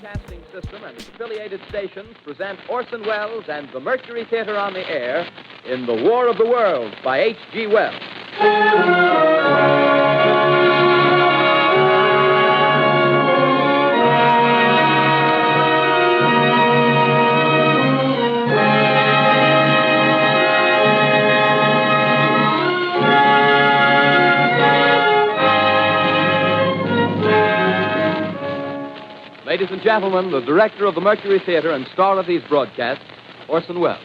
Broadcasting System and its affiliated stations present Orson Welles and the Mercury Theater on the air in The War of the Worlds by H.G. Wells. Ladies and gentlemen, the director of the Mercury Theater and star of these broadcasts, Orson Welles.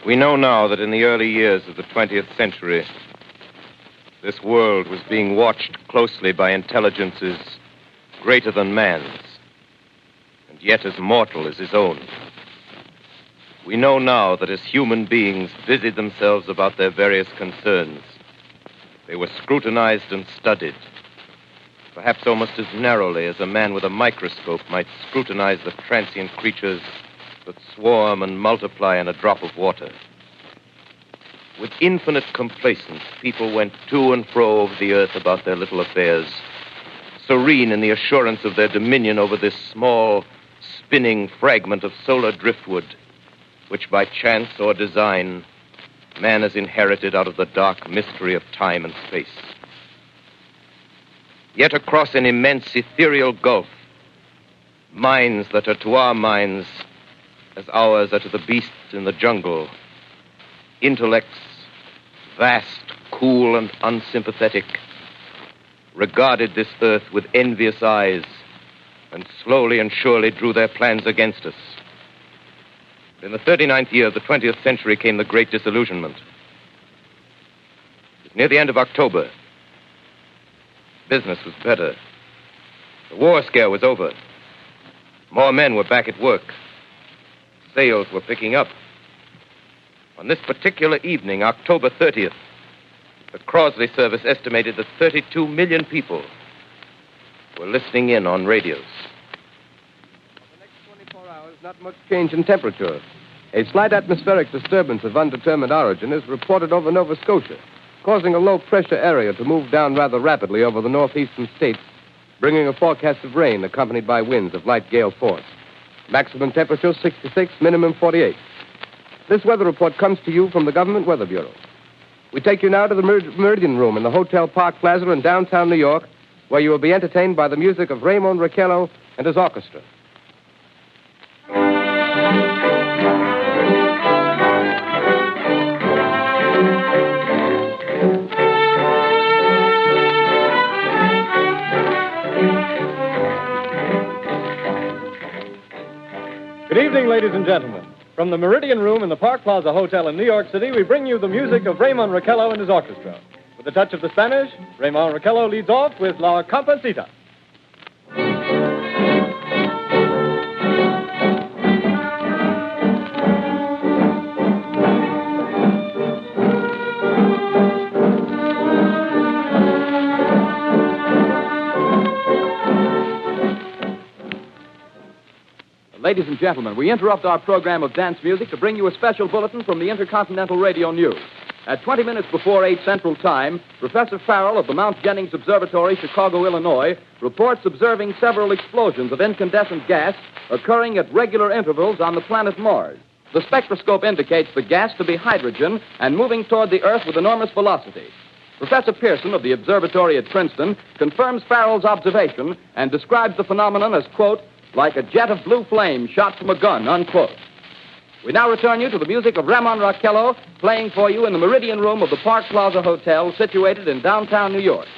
We know now that in the early years of the 20th century, this world was being watched closely by intelligences greater than man's, and yet as mortal as his own. We know now that as human beings busied themselves about their various concerns, they were scrutinized and studied, perhaps almost as narrowly as a man with a microscope might scrutinize the transient creatures that swarm and multiply in a drop of water. With infinite complacence, people went to and fro over the earth about their little affairs, serene in the assurance of their dominion over this small, spinning fragment of solar driftwood, which by chance or design, man has inherited out of the dark mystery of time and space. Yet across an immense ethereal gulf, minds that are to our minds as ours are to the beasts in the jungle, intellects, vast, cool, and unsympathetic, regarded this earth with envious eyes and slowly and surely drew their plans against us. In the 39th year of the 20th century came the Great Disillusionment. It was near the end of October. Business was better. The war scare was over. More men were back at work. Sales were picking up. On this particular evening, October 30th, the Crosley service estimated that 32 million people were listening in on radios. For the next 24 hours, not much change in temperature. A slight atmospheric disturbance of undetermined origin is reported over Nova Scotia, causing a low-pressure area to move down rather rapidly over the northeastern states, bringing a forecast of rain accompanied by winds of light gale force. Maximum temperature 66, minimum 48. This weather report comes to you from the Government Weather Bureau. We take you now to the Meridian Room in the Hotel Park Plaza in downtown New York, where you will be entertained by the music of Raymond Raquello and his orchestra. Good evening, ladies and gentlemen. From the Meridian Room in the Park Plaza Hotel in New York City, we bring you the music of Raymond Raquello and his orchestra. With a touch of the Spanish, Raymond Raquello leads off with La Comparsita. Ladies and gentlemen, we interrupt our program of dance music to bring you a special bulletin from the Intercontinental Radio News. At 20 minutes before 8 Central Time, Professor Farrell of the Mount Jennings Observatory, Chicago, Illinois, reports observing several explosions of incandescent gas occurring at regular intervals on the planet Mars. The spectroscope indicates the gas to be hydrogen and moving toward the Earth with enormous velocity. Professor Pearson of the observatory at Princeton confirms Farrell's observation and describes the phenomenon as, quote, like a jet of blue flame shot from a gun, unquote. We now return you to the music of Raymond Raquello, playing for you in the Meridian Room of the Park Plaza Hotel, situated in downtown New York.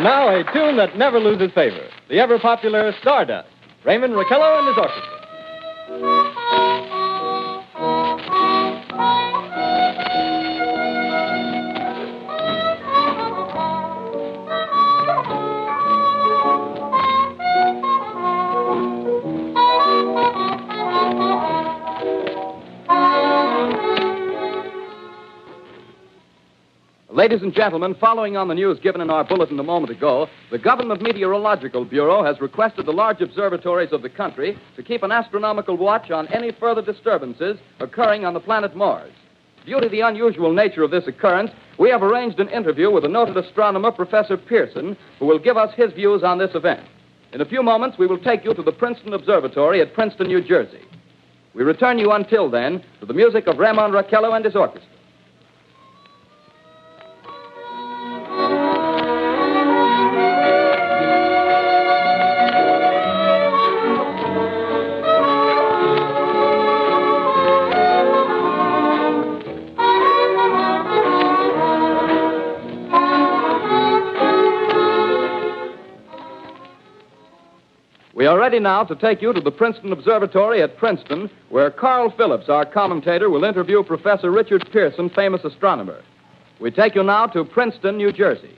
Now, a tune that never loses favor, the ever-popular Stardust, Raymond Raquello and his orchestra. Ladies and gentlemen, following on the news given in our bulletin a moment ago, the Government Meteorological Bureau has requested the large observatories of the country to keep an astronomical watch on any further disturbances occurring on the planet Mars. Due to the unusual nature of this occurrence, we have arranged an interview with the noted astronomer, Professor Pearson, who will give us his views on this event. In a few moments, we will take you to the Princeton Observatory at Princeton, New Jersey. We return you until then to the music of Ramon Raquello and his orchestra. We are ready now to take you to the Princeton Observatory at Princeton, where Carl Phillips, our commentator, will interview Professor Richard Pearson, famous astronomer. We take you now to Princeton, New Jersey.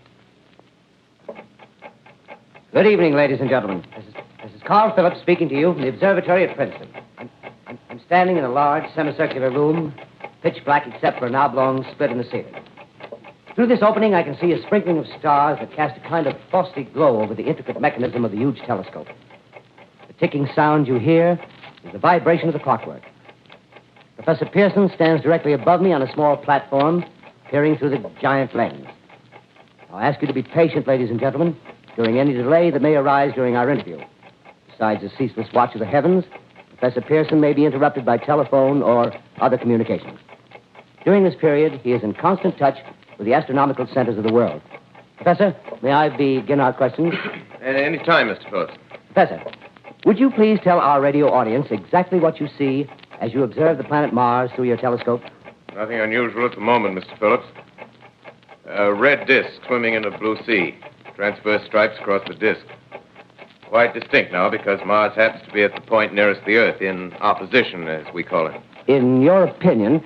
Good evening, ladies and gentlemen. This is Carl Phillips speaking to you from the observatory at Princeton. I'm standing in a large semicircular room, pitch black except for an oblong split in the ceiling. Through this opening, I can see a sprinkling of stars that cast a kind of frosty glow over the intricate mechanism of the huge telescope. The ticking sound you hear is the vibration of the clockwork. Professor Pearson stands directly above me on a small platform, peering through the giant lens. I'll ask you to be patient, ladies and gentlemen, during any delay that may arise during our interview. Besides the ceaseless watch of the heavens, Professor Pearson may be interrupted by telephone or other communications. During this period, he is in constant touch with the astronomical centers of the world. Professor, may I begin our questions? Any time, Mr. Phillips. Professor, would you please tell our radio audience exactly what you see as you observe the planet Mars through your telescope? Nothing unusual at the moment, Mr. Phillips. A red disk swimming in a blue sea. Transverse stripes across the disk. Quite distinct now because Mars happens to be at the point nearest the Earth, in opposition, as we call it. In your opinion,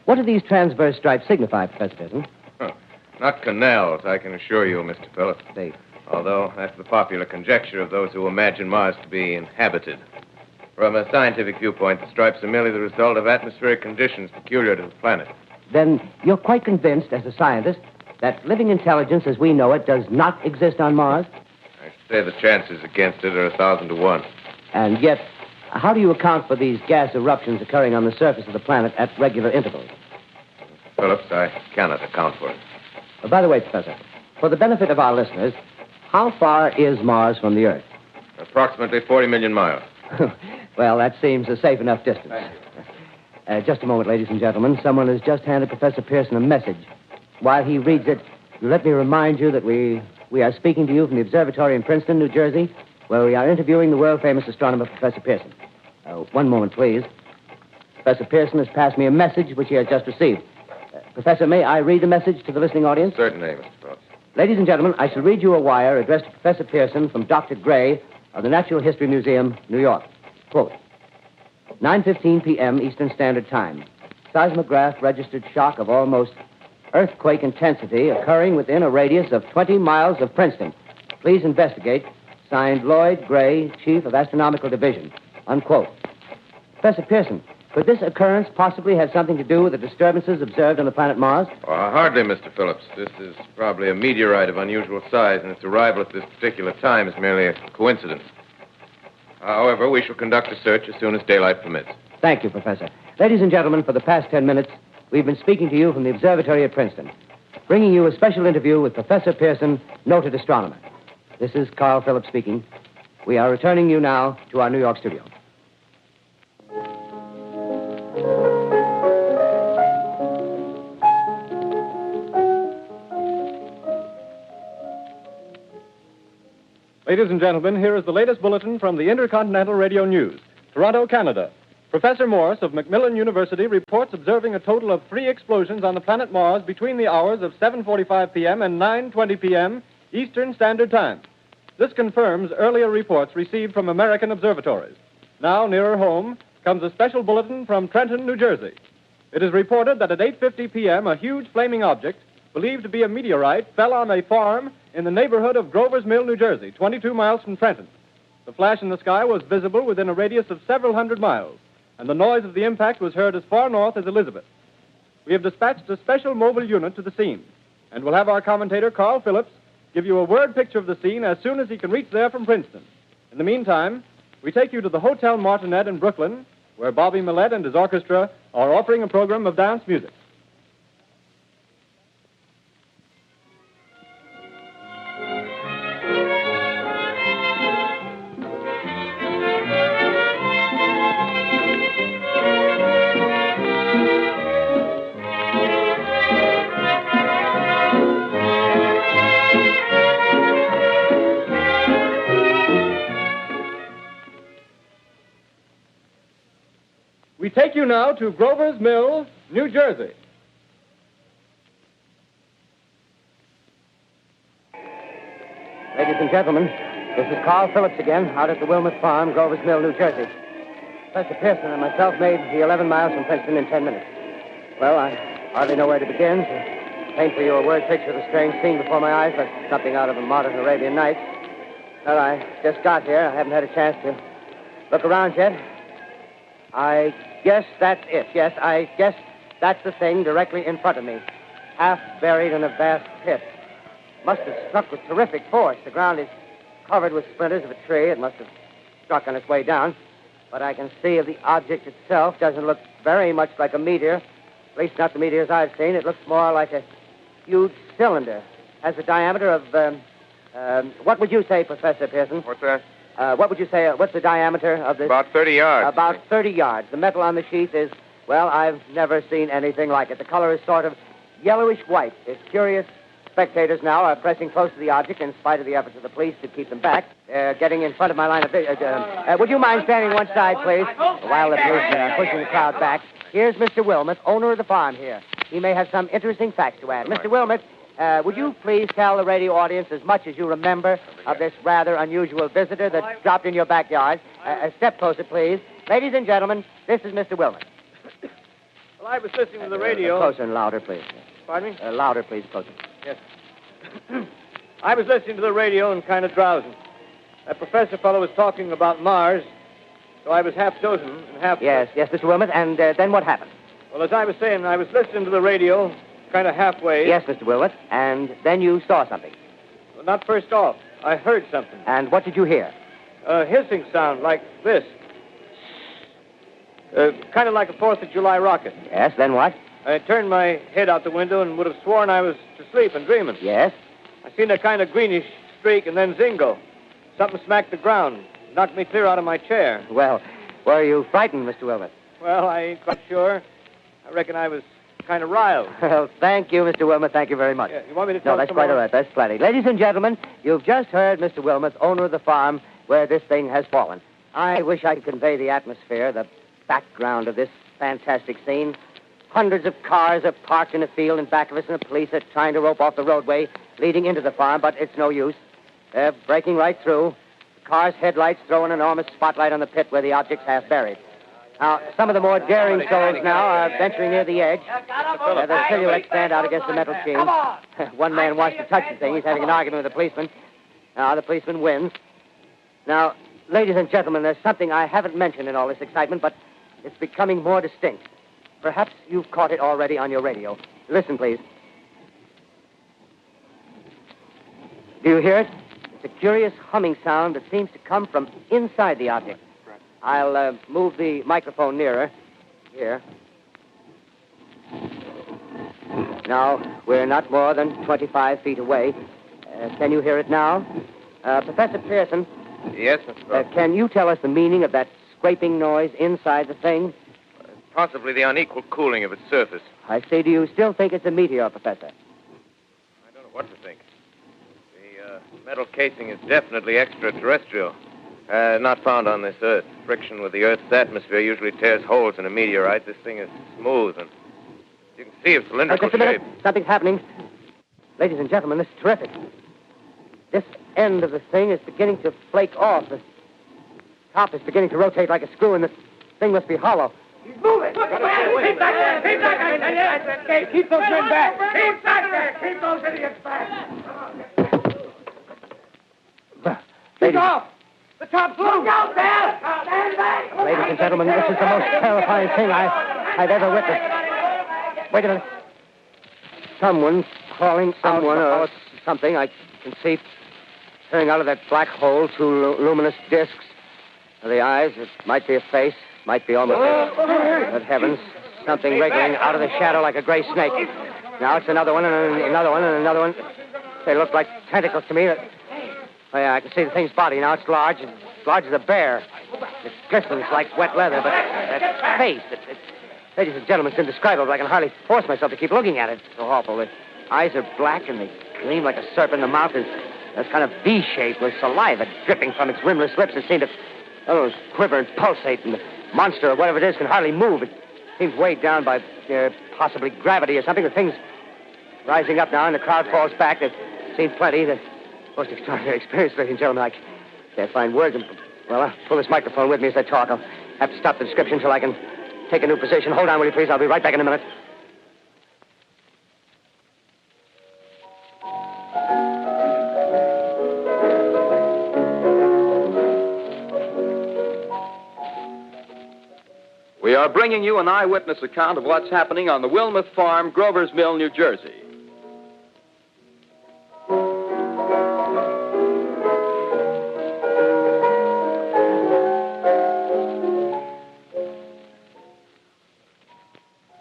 what do these transverse stripes signify, Professor Pearson? Not canals, I can assure you, Mr. Phillips. Although that's the popular conjecture of those who imagine Mars to be inhabited. From a scientific viewpoint, the stripes are merely the result of atmospheric conditions peculiar to the planet. Then you're quite convinced, as a scientist, that living intelligence as we know it does not exist on Mars? I should say the chances against it are 1,000 to 1. And yet, how do you account for these gas eruptions occurring on the surface of the planet at regular intervals? Phillips, I cannot account for it. By the way, Professor, for the benefit of our listeners, how far is Mars from the Earth? Approximately 40 million miles. Well, that seems a safe enough distance. Thank Just a moment, ladies and gentlemen. Someone has just handed Professor Pearson a message. While he reads it, let me remind you that we are speaking to you from the observatory in Princeton, New Jersey, where we are interviewing the world-famous astronomer, Professor Pearson. One moment, please. Professor Pearson has passed me a message which he has just received. Professor, may I read the message to the listening audience? Certainly, Mr. Phillips. Ladies and gentlemen, I shall read you a wire addressed to Professor Pearson from Dr. Gray of the Natural History Museum, New York. Quote, 9:15 p.m. Eastern Standard Time. Seismograph registered shock of almost earthquake intensity occurring within a radius of 20 miles of Princeton. Please investigate. Signed, Lloyd Gray, Chief of Astronomical Division. Unquote. Professor Pearson, could this occurrence possibly have something to do with the disturbances observed on the planet Mars? Hardly, Mr. Phillips. This is probably a meteorite of unusual size, and its arrival at this particular time is merely a coincidence. However, we shall conduct a search as soon as daylight permits. Thank you, Professor. Ladies and gentlemen, for the past 10 minutes, we've been speaking to you from the observatory at Princeton, bringing you a special interview with Professor Pearson, noted astronomer. This is Carl Phillips speaking. We are returning you now to our New York studio. Ladies and gentlemen, here is the latest bulletin from the Intercontinental Radio News. Toronto, Canada. Professor Morse of Macmillan University reports observing a total of 3 explosions on the planet Mars between the hours of 7:45 p.m. and 9:20 p.m. Eastern Standard Time. This confirms earlier reports received from American observatories. Now, nearer home, comes a special bulletin from Trenton, New Jersey. It is reported that at 8:50 p.m., a huge flaming object, believed to be a meteorite, fell on a farm in the neighborhood of Grover's Mill, New Jersey, 22 miles from Trenton. The flash in the sky was visible within a radius of several hundred miles, and the noise of the impact was heard as far north as Elizabeth. We have dispatched a special mobile unit to the scene, And we'll have our commentator, Carl Phillips, give you a word picture of the scene as soon as he can reach there from Princeton. In the meantime, we take you to the Hotel Martinet in Brooklyn, where Bobby Millette and his orchestra are offering a program of dance music. We take you now to Grover's Mill, New Jersey. Ladies and gentlemen, this is Carl Phillips again, out at the Wilmot Farm, Grover's Mill, New Jersey. Professor Pearson and myself made the 11 miles from Princeton in 10 minutes. Well, I hardly know where to begin. To paint for you a word picture of the strange scene before my eyes, like something out of a modern Arabian Nights. Well, I just got here. I haven't had a chance to look around yet. I guess that's it. Yes, I guess that's the thing directly in front of me, half buried in a vast pit. Must have struck with terrific force. The ground is covered with splinters of a tree. It must have struck on its way down. But I can see the object itself doesn't look very much like a meteor, at least not the meteors I've seen. It looks more like a huge cylinder. Has a diameter of, what would you say, Professor Pearson? What's that? What would you say, what's the diameter of this? About 30 yards. About 30 yards. The metal on the sheath is, well, I've never seen anything like it. The color is sort of yellowish white. Its curious spectators now are pressing close to the object in spite of the efforts of the police to keep them back. They're getting in front of my line of vision. Would you mind standing one side, please? While the police are pushing the crowd back. Here's Mr. Wilmot, owner of the farm here. He may have some interesting facts to add. Mr. Wilmot, would you please tell the radio audience as much as you remember of this rather unusual visitor that dropped in your backyard? A step closer, please. Ladies and gentlemen, this is Mr. Wilmot. Well, I was listening to the radio. Closer and louder, please. Pardon me? Louder, please, closer. Yes. I was listening to the radio and kind of drowsing. That professor fellow was talking about Mars, so I was half dozing and half... Yes, Mr. Wilmot, and then what happened? Well, as I was saying, I was listening to the radio, kind of halfway. Yes, Mr. Wilmot, and then you saw something. Well, not first off. I heard something. And what did you hear? A hissing sound like this. Kind of like a 4th of July rocket. Yes, then what? I turned my head out the window and would have sworn I was asleep and dreaming. Yes? I seen a kind of greenish streak and then zingo. Something smacked the ground, knocked me clear out of my chair. Well, were you frightened, Mr. Wilmot? Well, I ain't quite sure. I reckon I was kind of riled. Well, thank you, Mr. Wilmot. Thank you very much. Yeah, you want me to tell No, that's some quite more? all right. That's plenty. Ladies and gentlemen, you've just heard Mr. Wilmot, owner of the farm where this thing has fallen. I wish I could convey the atmosphere, the background of this fantastic scene. Hundreds of cars are parked in a field in back of us, and the police are trying to rope off the roadway leading into the farm, but it's no use. They're breaking right through. The car's headlights throw an enormous spotlight on the pit where the object's half buried. Now, some of the more daring souls now are venturing near the edge. The silhouettes stand out against the metal sheen. One man wants to touch the thing. He's having an argument with the policeman. Now, the policeman wins. Now, ladies and gentlemen, there's something I haven't mentioned in all this excitement, but it's becoming more distinct. Perhaps you've caught it already on your radio. Listen, please. Do you hear it? It's a curious humming sound that seems to come from inside the object. I'll move the microphone nearer. Here. Now, we're not more than 25 feet away. Can you hear it now? Professor Pearson. Yes, Can you tell us the meaning of that scraping noise inside the thing? possibly the unequal cooling of its surface. I say, do you still think it's a meteor, Professor? I don't know what to think. The metal casing is definitely extraterrestrial. Not found on this Earth. Friction with the Earth's atmosphere usually tears holes in a meteorite. This thing is smooth, and you can see its cylindrical Just a minute. shape. Something's happening. Ladies and gentlemen, this is terrific. This end of the thing is beginning to flake off. The top is beginning to rotate like a screw, and the thing must be hollow. He's moving. Keep back there. Keep back there. Keep those men back. Keep back there. Keep those idiots back. Ladies, off. The top's loose. Look out there. Stand back. ladies and gentlemen, this is the most terrifying thing I've ever witnessed. Wait a minute. Someone's crawling Someone out or of something. I can see turning out of that black hole two luminous discs. The eyes, it might be a face, might be almost... Good heavens, something wriggling out of the shadow like a gray snake. Now it's another one, and another one, and another one. They look like tentacles to me. Oh, yeah, I can see the thing's body. Now it's large as a bear. It glistens like wet leather, but that face, ladies and gentlemen, it's indescribable. I can hardly force myself to keep looking at it. It's so awful. The eyes are black, and they gleam like a serpent. The mouth is kind of V-shaped with saliva dripping from its rimless lips. It seemed to quiver and pulsate, and the monster, or whatever it is, can hardly move. It seems weighed down by possibly gravity or something. The thing's rising up now, and the crowd falls back. They've seen plenty. The most extraordinary experience, ladies and gentlemen. I can't find words. Well, I'll pull this microphone with me as I talk. I'll have to stop the description until I can take a new position. Hold on, will you, please? I'll be right back in a minute. We are bringing you an eyewitness account of what's happening on the Wilmuth Farm, Grover's Mill, New Jersey.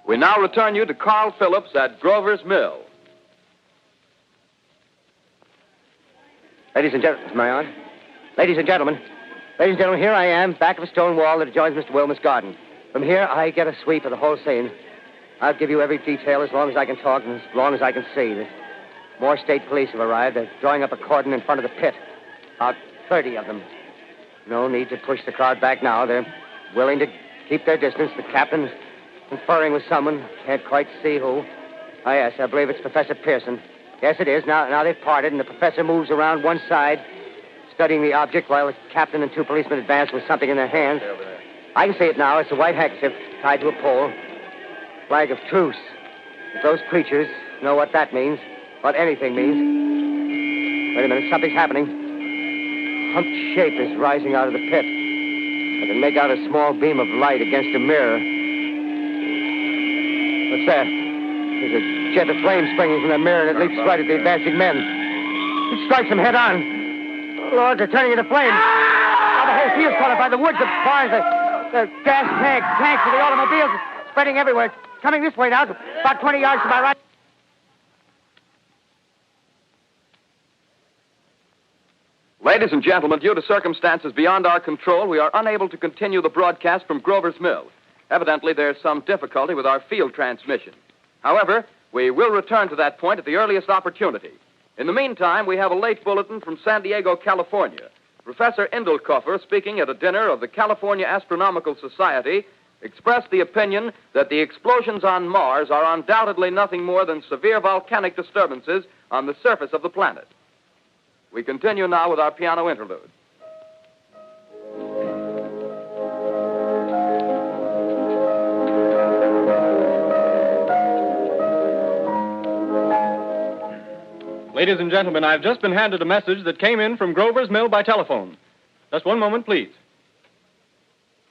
We now return you to Carl Phillips at Grover's Mill. Ladies and gentlemen, Marion. Ladies and gentlemen, here I am, back of a stone wall that adjoins Mr. Wilmuth's garden. From here, I get a sweep of the whole scene. I'll give you every detail as long as I can talk and as long as I can see. There's more state police have arrived. They're drawing up a cordon in front of the pit. About 30 of them. No need to push the crowd back now. They're willing to keep their distance. The captain's conferring with someone. Can't quite see who. Oh, yes, I believe it's Professor Pearson. Yes, it is. Now they've parted, and the professor moves around one side, studying the object while the captain and two policemen advance with something in their hands. I can see it now. It's a white handkerchief tied to a pole. Flag of truce. If those creatures know what that means, what anything means. Wait a minute, something's happening. A humped shape is rising out of the pit. I can make out a small beam of light against a mirror. What's that? There's a jet of flame springing from the mirror, and it leaps right at the advancing men. It strikes them head on. Lord, they're turning into flames. Now the whole field's caught up by the woods, the barns, the gas tanks of the automobiles spreading everywhere. It's coming this way now, about 20 yards to my right. Ladies and gentlemen, due to circumstances beyond our control, we are unable to continue the broadcast from Grover's Mill. Evidently, there's some difficulty with our field transmission. However, we will return to that point at the earliest opportunity. In the meantime, we have a late bulletin from San Diego, California. Professor Indelkoffer, speaking at a dinner of the California Astronomical Society, expressed the opinion that the explosions on Mars are undoubtedly nothing more than severe volcanic disturbances on the surface of the planet. We continue now with our piano interlude. Ladies and gentlemen, I've just been handed a message that came in from Grover's Mill by telephone. Just one moment, please.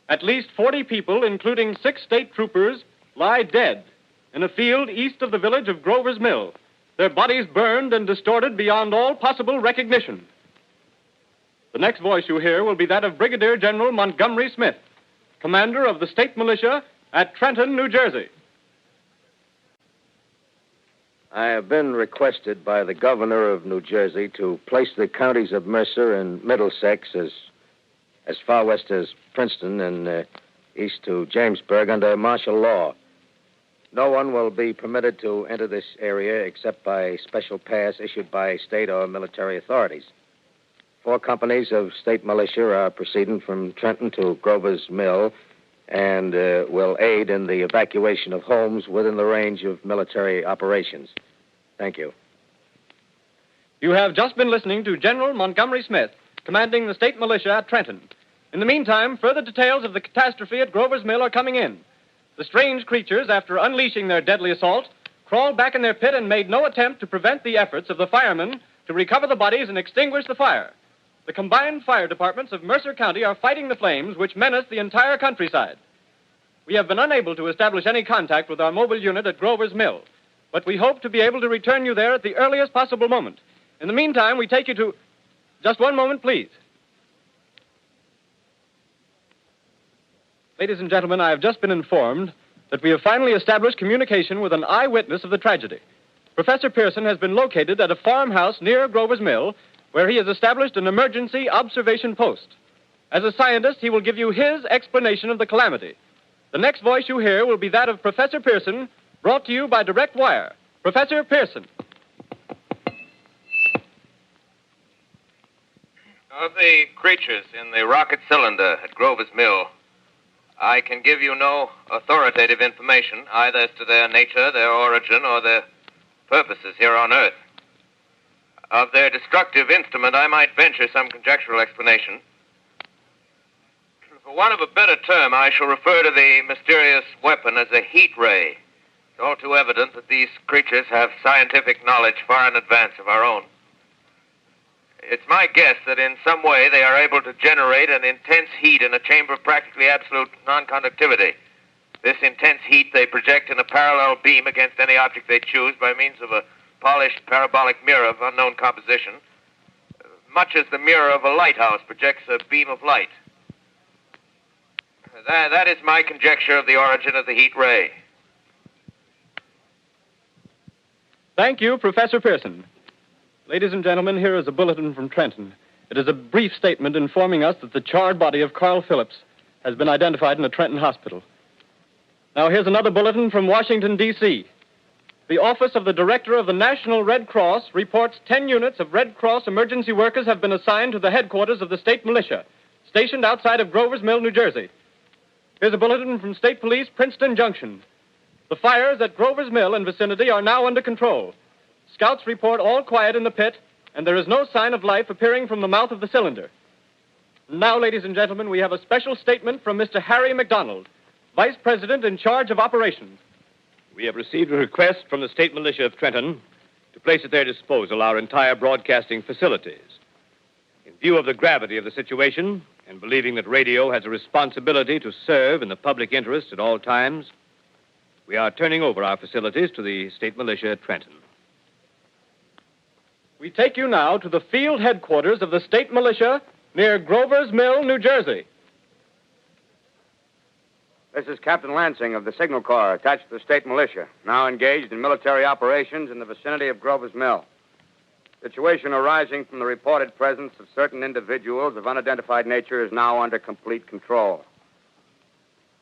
At least 40 people, including 6 state troopers, lie dead in a field east of the village of Grover's Mill. Their bodies burned and distorted beyond all possible recognition. The next voice you hear will be that of Brigadier General Montgomery Smith, commander of the state militia at Trenton, New Jersey. I have been requested by the governor of New Jersey to place the counties of Mercer and Middlesex as far west as Princeton and east to Jamesburg under martial law. No one will be permitted to enter this area except by special pass issued by state or military authorities. 4 companies of state militia are proceeding from Trenton to Grover's Mill and will aid in the evacuation of homes within the range of military operations. Thank you. You have just been listening to General Montgomery Smith, commanding the state militia at Trenton. In the meantime, further details of the catastrophe at Grover's Mill are coming in. The strange creatures, after unleashing their deadly assault, crawled back in their pit and made no attempt to prevent the efforts of the firemen to recover the bodies and extinguish the fire. The combined fire departments of Mercer County are fighting the flames which menace the entire countryside. We have been unable to establish any contact with our mobile unit at Grover's Mill. but we hope to be able to return you there at the earliest possible moment. In the meantime, we take you to... Just one moment, please. Ladies and gentlemen, I have just been informed that we have finally established communication with an eyewitness of the tragedy. Professor Pearson has been located at a farmhouse near Grover's Mill, where he has established an emergency observation post. As a scientist, he will give you his explanation of the calamity. The next voice you hear will be that of Professor Pearson, brought to you by direct wire. Professor Pearson. Of the creatures in the rocket cylinder at Grover's Mill, I can give you no authoritative information, either as to their nature, their origin, or their purposes here on Earth. Of their destructive instrument, I might venture some conjectural explanation. For want of a better term, I shall refer to the mysterious weapon as a heat ray. It's all too evident that these creatures have scientific knowledge far in advance of our own. It's my guess that in some way they are able to generate an intense heat in a chamber of practically absolute non-conductivity. This intense heat they project in a parallel beam against any object they choose by means of a polished parabolic mirror of unknown composition, much as the mirror of a lighthouse projects a beam of light. That is my conjecture of the origin of the heat ray. Thank you, Professor Pearson. Ladies and gentlemen, here is a bulletin from Trenton. It is a brief statement informing us that the charred body of Carl Phillips has been identified in a Trenton hospital. Now, here's another bulletin from Washington, D.C. The Office of the Director of the National Red Cross reports 10 units of Red Cross emergency workers have been assigned to the headquarters of the state militia, stationed outside of Grover's Mill, New Jersey. Here's a bulletin from State Police, Princeton Junction. The fires at Grover's Mill and vicinity are now under control. Scouts report all quiet in the pit, and there is no sign of life appearing from the mouth of the cylinder. Now, ladies and gentlemen, we have a special statement from Mr. Harry McDonald, Vice President in charge of operations. We have received a request from the state militia of Trenton to place at their disposal our entire broadcasting facilities. In view of the gravity of the situation, and believing that radio has a responsibility to serve in the public interest at all times, we are turning over our facilities to the state militia at Trenton. We take you now to the field headquarters of the state militia near Grover's Mill, New Jersey. This is Captain Lansing of the Signal Corps, attached to the state militia, now engaged in military operations in the vicinity of Grover's Mill. Situation arising from the reported presence of certain individuals of unidentified nature is now under complete control.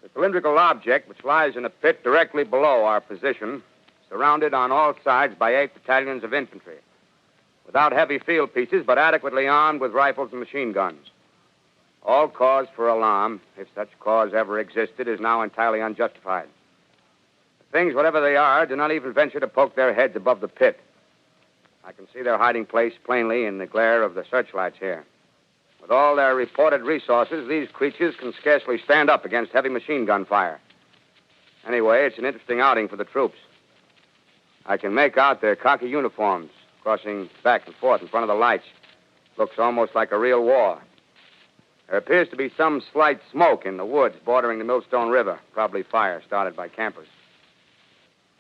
The cylindrical object, which lies in a pit directly below our position, surrounded on all sides by 8 battalions of infantry, without heavy field pieces, but adequately armed with rifles and machine guns. All cause for alarm, if such cause ever existed, is now entirely unjustified. The things, whatever they are, do not even venture to poke their heads above the pit. I can see their hiding place plainly in the glare of the searchlights here. With all their reported resources, these creatures can scarcely stand up against heavy machine gun fire. Anyway, it's an interesting outing for the troops. I can make out their khaki uniforms crossing back and forth in front of the lights. Looks almost like a real war. There appears to be some slight smoke in the woods bordering the Millstone River. Probably fire started by campers.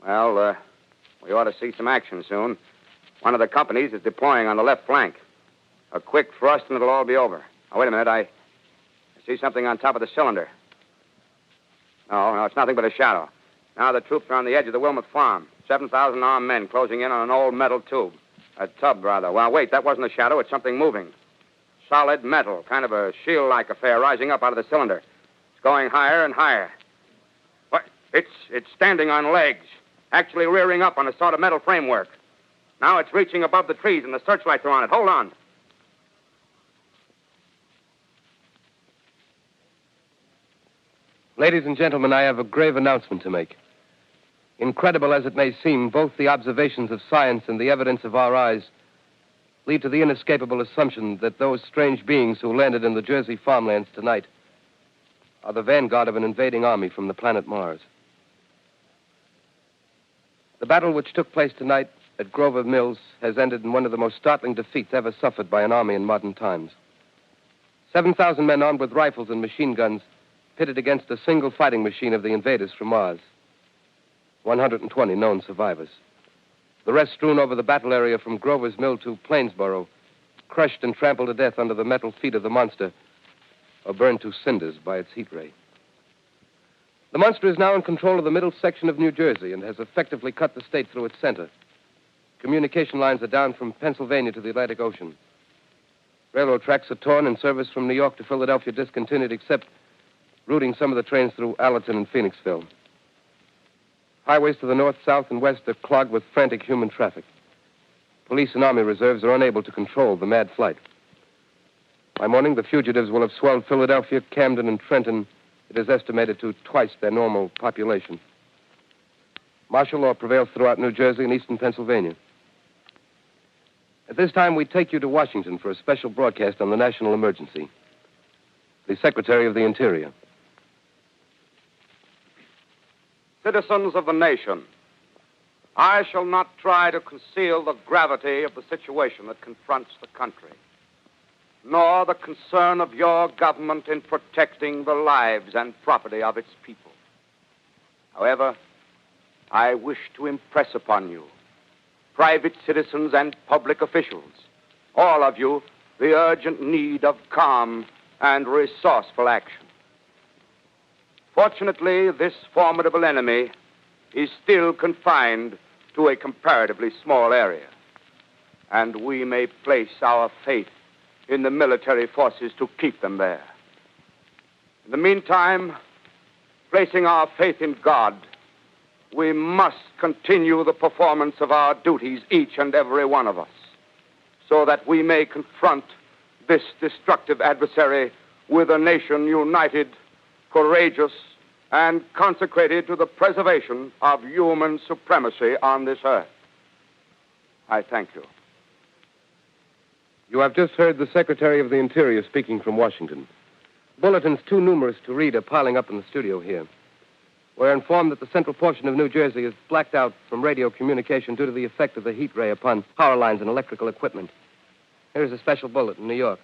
Well, we ought to see some action soon. One of the companies is deploying on the left flank. A quick thrust and it'll all be over. Now, wait a minute. I see something on top of the cylinder. No, it's nothing but a shadow. Now the troops are on the edge of the Wilmot farm. 7,000 armed men closing in on an old metal tube. A tub, rather. Well, wait, that wasn't a shadow. It's something moving. Solid metal, kind of a shield-like affair rising up out of the cylinder. It's going higher and higher. What? It's standing on legs, actually rearing up on a sort of metal framework. Now it's reaching above the trees and the searchlights are on it. Hold on. Ladies and gentlemen, I have a grave announcement to make. Incredible as it may seem, both the observations of science and the evidence of our eyes lead to the inescapable assumption that those strange beings who landed in the Jersey farmlands tonight are the vanguard of an invading army from the planet Mars. The battle which took place tonight at Grover Mills has ended in one of the most startling defeats ever suffered by an army in modern times. 7,000 men armed with rifles and machine guns pitted against a single fighting machine of the invaders from Mars. 120 known survivors. the rest strewn over the battle area from Grover's Mill to Plainsboro, crushed and trampled to death under the metal feet of the monster, or burned to cinders by its heat ray. The monster is now in control of the middle section of New Jersey and has effectively cut the state through its center. Communication lines are down from Pennsylvania to the Atlantic Ocean. Railroad tracks are torn and service from New York to Philadelphia discontinued, except routing some of the trains through Allerton and Phoenixville. Highways to the north, south, and west are clogged with frantic human traffic. Police and Army reserves are unable to control the mad flight. By morning, the fugitives will have swelled Philadelphia, Camden, and Trenton. It is estimated to twice their normal population. Martial law prevails throughout New Jersey and eastern Pennsylvania. At this time, we take you to Washington for a special broadcast on the national emergency. The Secretary of the Interior. Citizens of the nation, I shall not try to conceal the gravity of the situation that confronts the country, nor the concern of your government in protecting the lives and property of its people. However, I wish to impress upon you, private citizens and public officials, all of you, the urgent need of calm and resourceful action. Fortunately, this formidable enemy is still confined to a comparatively small area, and we may place our faith in the military forces to keep them there. In the meantime, placing our faith in God, we must continue the performance of our duties, each and every one of us, so that we may confront this destructive adversary with a nation united, courageous, and consecrated to the preservation of human supremacy on this earth. I thank you. You have just heard the Secretary of the Interior speaking from Washington. Bulletins too numerous to read are piling up in the studio here. We're informed that the central portion of New Jersey is blacked out from radio communication due to the effect of the heat ray upon power lines and electrical equipment. Here's a special bulletin, New York.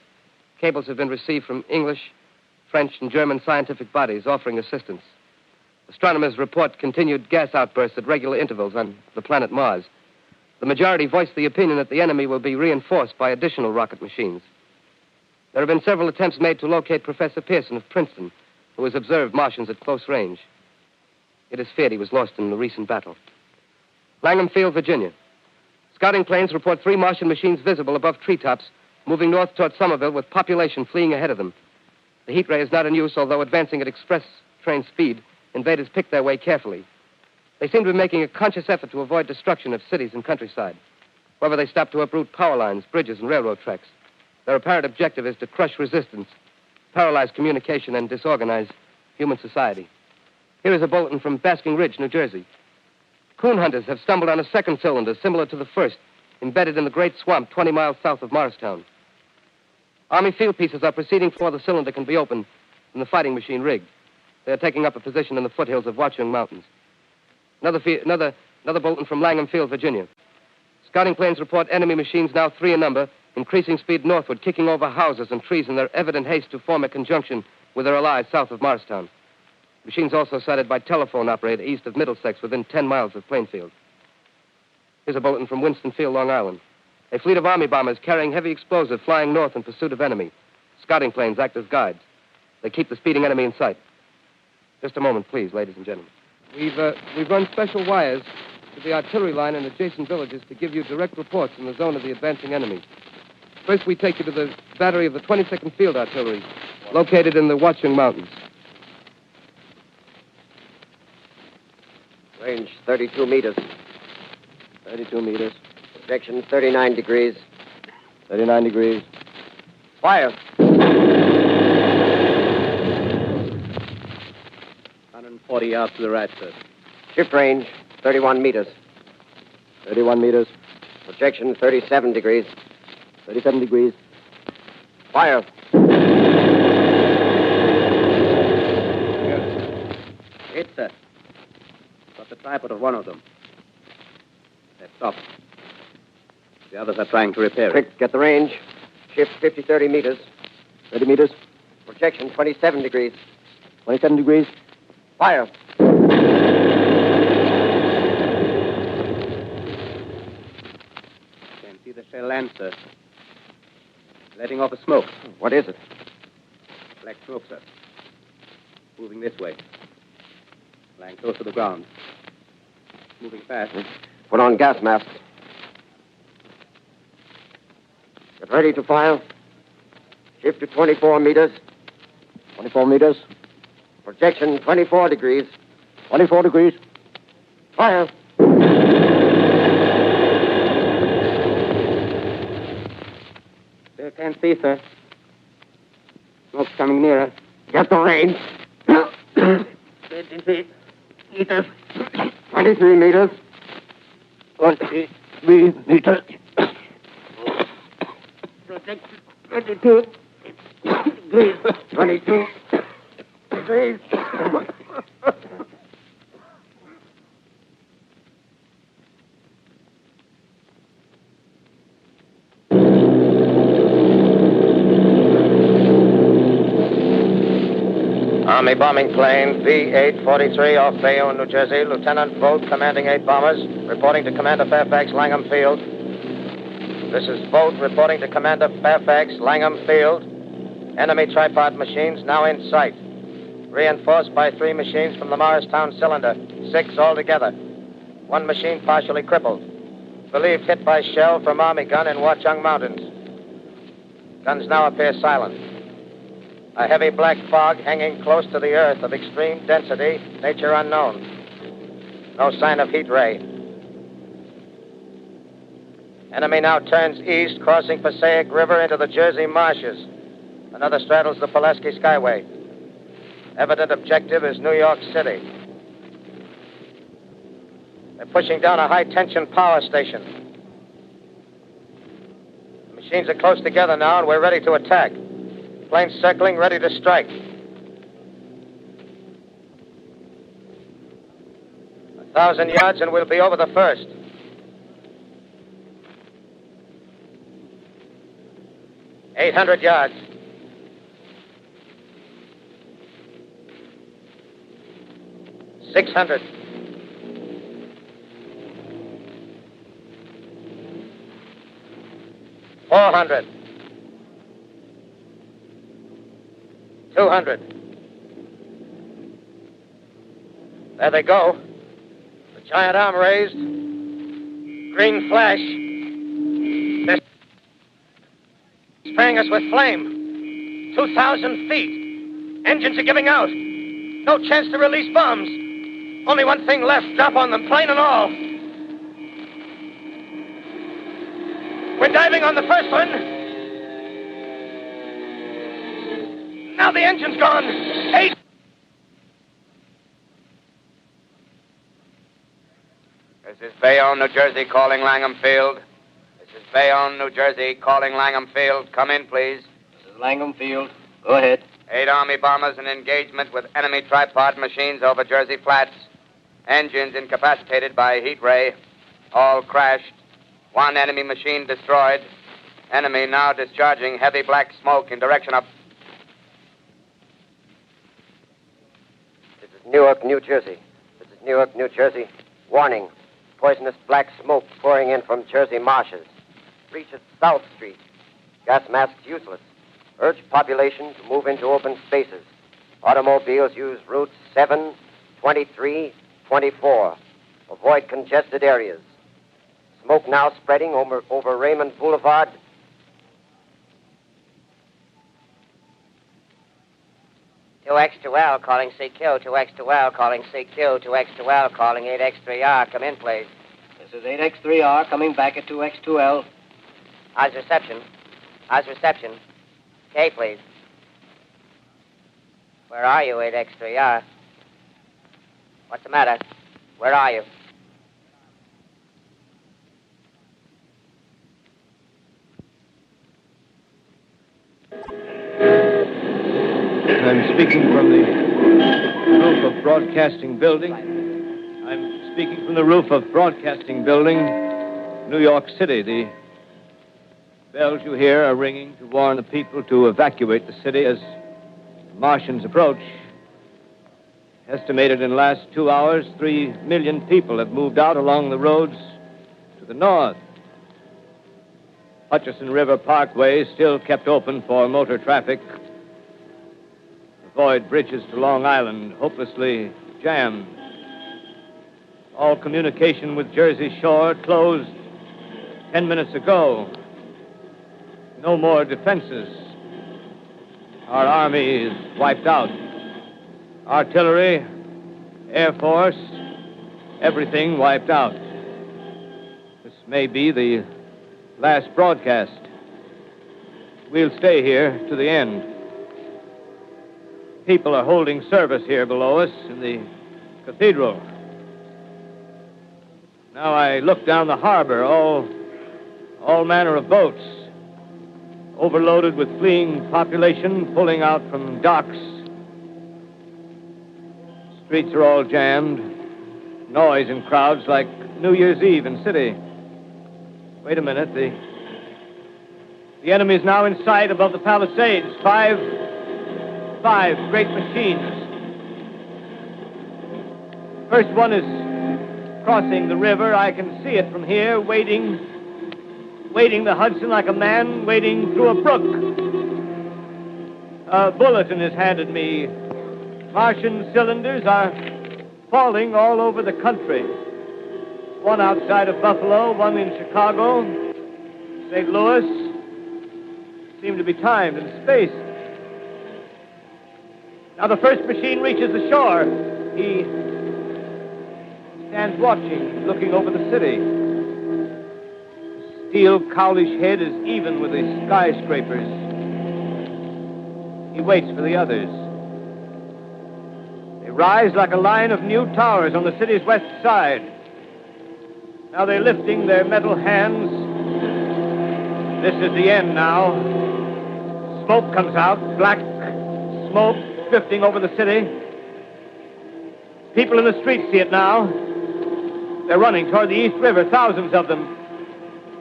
Cables have been received from English, French, and German scientific bodies offering assistance. Astronomers report continued gas outbursts at regular intervals on the planet Mars. The majority voiced the opinion that the enemy will be reinforced by additional rocket machines. There have been several attempts made to locate Professor Pearson of Princeton, who has observed Martians at close range. It is feared he was lost in the recent battle. Langham Field, Virginia. Scouting planes report 3 Martian machines visible above treetops, moving north toward Somerville with population fleeing ahead of them. The heat ray is not in use, although advancing at express train speed, invaders pick their way carefully. They seem to be making a conscious effort to avoid destruction of cities and countryside. However, they stop to uproot power lines, bridges, and railroad tracks. Their apparent objective is to crush resistance, paralyze communication, and disorganize human society. Here is a bulletin from Basking Ridge, New Jersey. Coon hunters have stumbled on a second cylinder similar to the first, embedded in the great swamp 20 miles south of Morristown. Army field pieces are proceeding before the cylinder can be opened and the fighting machine rigged. They are taking up a position in the foothills of Watchung Mountains. Another bulletin from Langham Field, Virginia. Scouting planes report enemy machines, now 3 in number, increasing speed northward, kicking over houses and trees in their evident haste to form a conjunction with their allies south of Morristown. Machines also sighted by telephone operator east of Middlesex, within 10 miles of Plainfield. Here's a bulletin from Winston-Field, Long Island. A fleet of Army bombers carrying heavy explosive flying north in pursuit of enemy. Scouting planes act as guides. They keep the speeding enemy in sight. Just a moment, please, ladies and gentlemen. We've run special wires to the artillery line and adjacent villages to give you direct reports in the zone of the advancing enemy. First, we take you to the battery of the 22nd Field Artillery, located in the Watchung Mountains. Range 32 meters. 32 meters. Projection 39 degrees. 39 degrees. Fire. 140 yards to the right, sir. Shift range 31 meters. 31 meters. Projection 37 degrees. 37 degrees. Fire. Hit, sir. Got the tripod of one of them. They've stopped. The others are trying to repair it. Quick, get the range. Shift 30 meters. 30 meters. Projection 27 degrees. 27 degrees. Fire. a Lancer. Letting off a smoke. What is it? Black smoke, sir. Moving this way. Lying close to the ground. Moving fast. Put on gas masks. Get ready to fire. Shift to 24 meters. 24 meters. Projection 24 degrees. 24 degrees. Fire. Still can't see, sir. Smoke's coming nearer. Get the range. 20 feet. Meters. 23 meters. 23 meters. Projection 22 degrees. 22 degrees. Army bombing plane B-843 off Bayonne, New Jersey. Lieutenant Vogt, commanding 8 bombers, reporting to Commander Fairfax, Langham Field. This is Vogt reporting to Commander Fairfax, Langham Field. Enemy tripod machines now in sight. Reinforced by 3 machines from the Morristown cylinder. 6 altogether. 1 machine partially crippled. Believed hit by shell from Army gun in Watchung Mountains. Guns now appear silent. A heavy black fog hanging close to the earth of extreme density, nature unknown. No sign of heat ray. Enemy now turns east, crossing Passaic River into the Jersey marshes. Another straddles the Pulaski Skyway. Evident objective is New York City. They're pushing down a high-tension power station. The machines are close together now, and we're ready to attack. Planes circling, ready to strike. 1,000 yards, and we'll be over the first. $800 yards. $600. $400. 200. There they go. The giant arm raised. Green flash. They're spraying us with flame. 2,000 feet. Engines are giving out. No chance to release bombs. Only one thing left. Drop on them, plane and all. We're diving on the first one. Now the engine's gone. 8. This is Bayonne, New Jersey, calling Langham Field. This is Bayonne, New Jersey, calling Langham Field. Come in, please. This is Langham Field. Go ahead. 8 Army bombers in engagement with enemy tripod machines over Jersey Flats. Engines incapacitated by heat ray. All crashed. 1 enemy machine destroyed. Enemy now discharging heavy black smoke in direction of... Newark, New Jersey. This is Newark, New Jersey. Warning. Poisonous black smoke pouring in from Jersey marshes. Reaches South Street. Gas masks useless. Urge population to move into open spaces. Automobiles use routes 7, 23, 24. Avoid congested areas. Smoke now spreading over Raymond Boulevard. X2L calling CQ, 2X2L calling CQ, 2X2L calling 8X3R. Come in, please. This is 8X3R coming back at 2X2L. How's reception? How's reception? K, please. Where are you, 8X3R? What's the matter? Where are you? I'm speaking from the roof of Broadcasting Building. I'm speaking from the roof of Broadcasting Building, New York City. The bells you hear are ringing to warn the people to evacuate the city as the Martians approach. Estimated in the last 2 hours, 3 million people have moved out along the roads to the north. Hutchison River Parkway is still kept open for motor traffic. Avoid bridges to Long Island, hopelessly jammed. All communication with Jersey Shore closed 10 minutes ago. No more defenses. Our army is wiped out. Artillery, Air Force, everything wiped out. This may be the last broadcast. We'll stay here to the end. People are holding service here below us in the cathedral. Now I look down the harbor, all manner of boats, overloaded with fleeing population pulling out from docks. Streets are all jammed. Noise and crowds like New Year's Eve in city. Wait a minute. The enemy is now in sight above the Palisades. Five great machines. First one is crossing the river. I can see it from here, wading the Hudson like a man wading through a brook. A bulletin is handed me. Martian cylinders are falling all over the country. One outside of Buffalo, one in Chicago, St. Louis. Seem to be timed and spaced. Now the first machine reaches the shore. He stands watching, looking over the city. The steel cowlish head is even with the skyscrapers. He waits for the others. They rise like a line of new towers on the city's west side. Now they're lifting their metal hands. This is the end now. Smoke comes out, black smoke drifting over the city. People in the streets see it now. They're running toward the East River, thousands of them,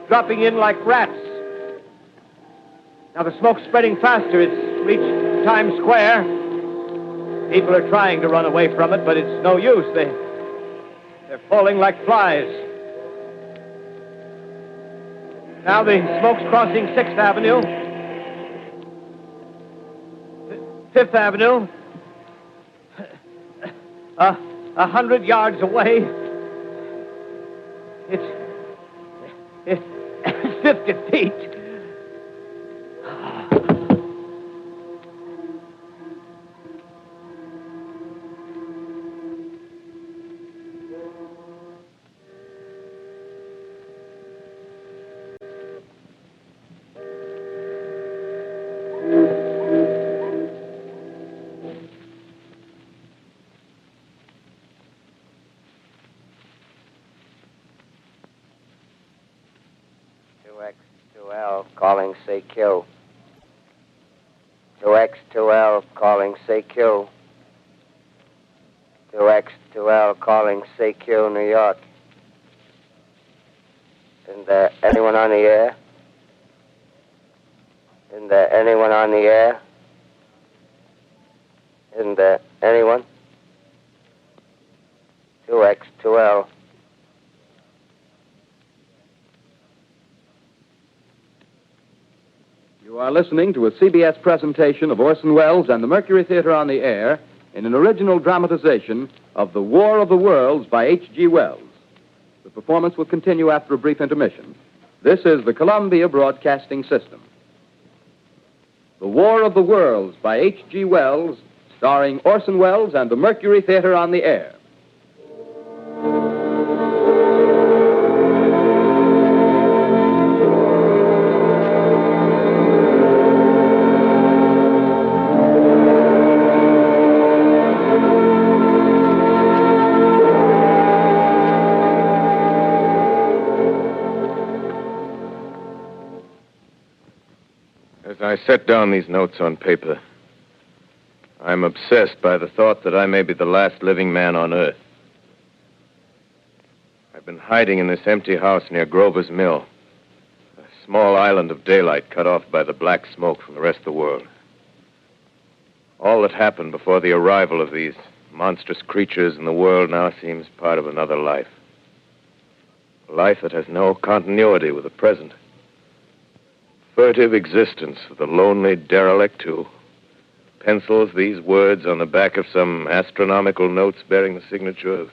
dropping in like rats. Now the smoke's spreading faster. It's reached Times Square. People are trying to run away from it, but it's no use. They're falling like flies. Now the smoke's crossing 6th Avenue, 5th Avenue, 100 yards away. It's 50 feet. Calling CQ. 2X2L calling CQ. 2X2L calling CQ, New York. Isn't there anyone on the air? Isn't there anyone on the air? Isn't there anyone? 2X2L. You are listening to a CBS presentation of Orson Welles and the Mercury Theater on the Air in an original dramatization of The War of the Worlds by H.G. Wells. The performance will continue after a brief intermission. This is the Columbia Broadcasting System. The War of the Worlds by H.G. Wells, starring Orson Welles and the Mercury Theater on the Air. As I set down these notes on paper, I'm obsessed by the thought that I may be the last living man on Earth. I've been hiding in this empty house near Grover's Mill, a small island of daylight cut off by the black smoke from the rest of the world. All that happened before the arrival of these monstrous creatures in the world now seems part of another life. A life that has no continuity with the present. furtive existence of the lonely derelict who pencils these words on the back of some astronomical notes bearing the signature of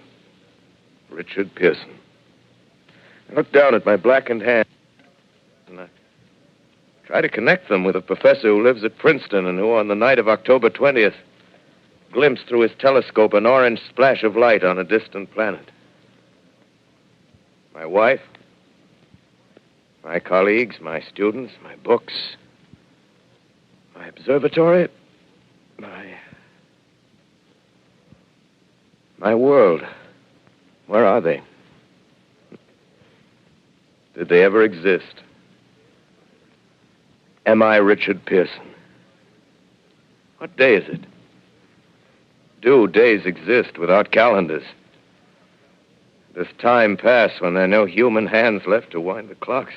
Richard Pearson. I look down at my blackened hand and I try to connect them with a professor who lives at Princeton and who, on the night of October 20th, glimpsed through his telescope an orange splash of light on a distant planet. My wife, my colleagues, my students, my books, my observatory, my world. Where are they? Did they ever exist? Am I Richard Pearson? What day is it? Do days exist without calendars? Does time pass when there are no human hands left to wind the clocks?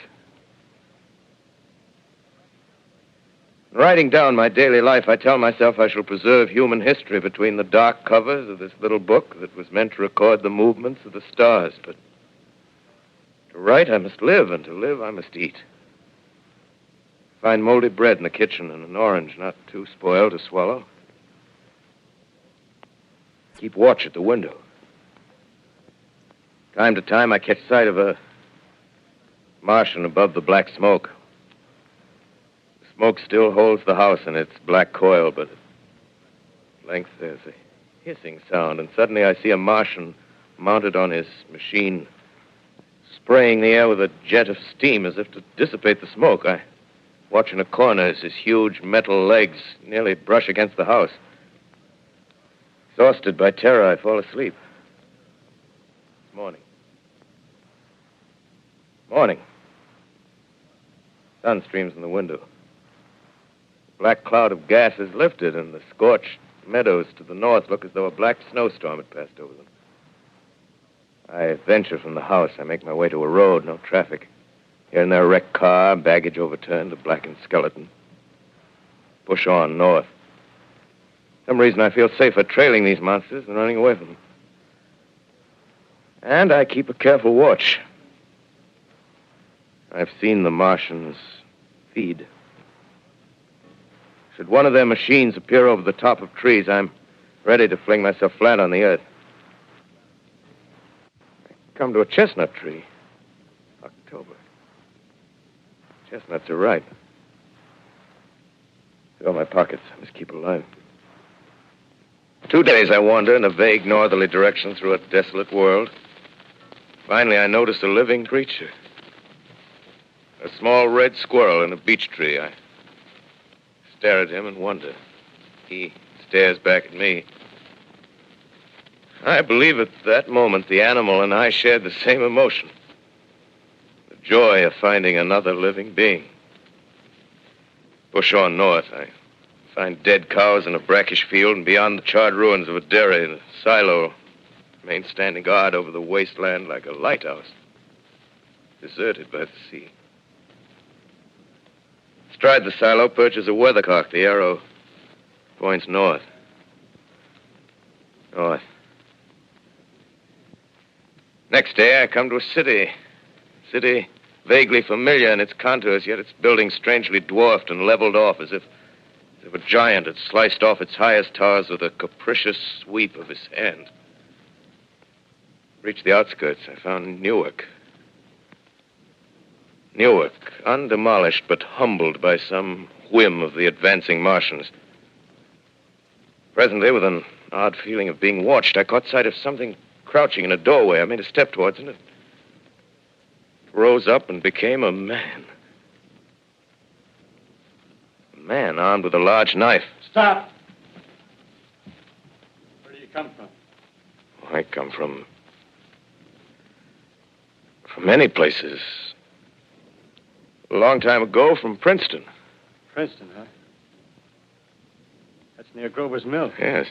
In writing down my daily life, I tell myself I shall preserve human history between the dark covers of this little book that was meant to record the movements of the stars. But to write, I must live, and to live, I must eat. Find moldy bread in the kitchen and an orange not too spoiled to swallow. Keep watch at the window. Time to time, I catch sight of a Martian above the black smoke. The smoke still holds the house in its black coil, but at length there's a hissing sound, and suddenly I see a Martian mounted on his machine, spraying the air with a jet of steam as if to dissipate the smoke. I watch in a corner as his huge metal legs nearly brush against the house. Exhausted by terror, I fall asleep. It's morning. Morning. Sun streams in the window. The black cloud of gas is lifted, and the scorched meadows to the north look as though a black snowstorm had passed over them. I venture from the house. I make my way to a road, no traffic. Here and there, a wrecked car, baggage overturned, a blackened skeleton. Push on north. For some reason, I feel safer trailing these monsters than running away from them. And I keep a careful watch. I've seen the Martians feed. Should one of their machines appear over the top of trees, I'm ready to fling myself flat on the earth. I come to a chestnut tree. October. Chestnuts are ripe. Fill my pockets. I must keep alive. 2 days I wander in a vague northerly direction through a desolate world. Finally, I notice a living creature. A small red squirrel in a beech tree. I stare at him and wonder. He stares back at me. I believe at that moment the animal and I shared the same emotion. The joy of finding another living being. Push on north. I find dead cows in a brackish field, and beyond the charred ruins of a dairy, the silo remains standing guard over the wasteland like a lighthouse, deserted by the sea. Astride the silo perches a weathercock. The arrow points north. North. Next day, I come to a city. City vaguely familiar in its contours, yet its buildings strangely dwarfed and leveled off as if a giant had sliced off its highest towers with a capricious sweep of his hand. Reached the outskirts. I found Newark. Newark, undemolished but humbled by some whim of the advancing Martians. Presently, with an odd feeling of being watched, I caught sight of something crouching in a doorway. I made a step towards it. It rose up and became a man. A man armed with a large knife. Stop! Where do you come from? I come from many places. A long time ago, from Princeton. Princeton, huh? That's near Grover's Mill. Yes.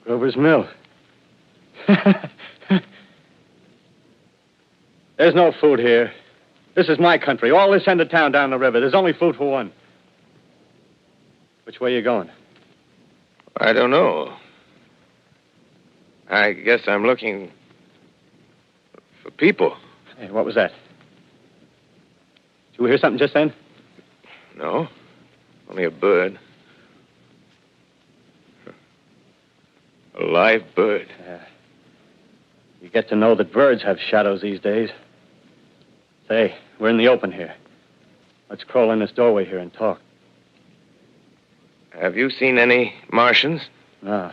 Grover's Mill. There's no food here. This is my country. All this end of town down the river. There's only food for one. Which way are you going? I don't know. I guess I'm looking for people. Hey, what was that? Did you hear something just then? No. Only a bird. A live bird. Yeah. You get to know that birds have shadows these days. Say, we're in the open here. Let's crawl in this doorway here and talk. Have you seen any Martians? No.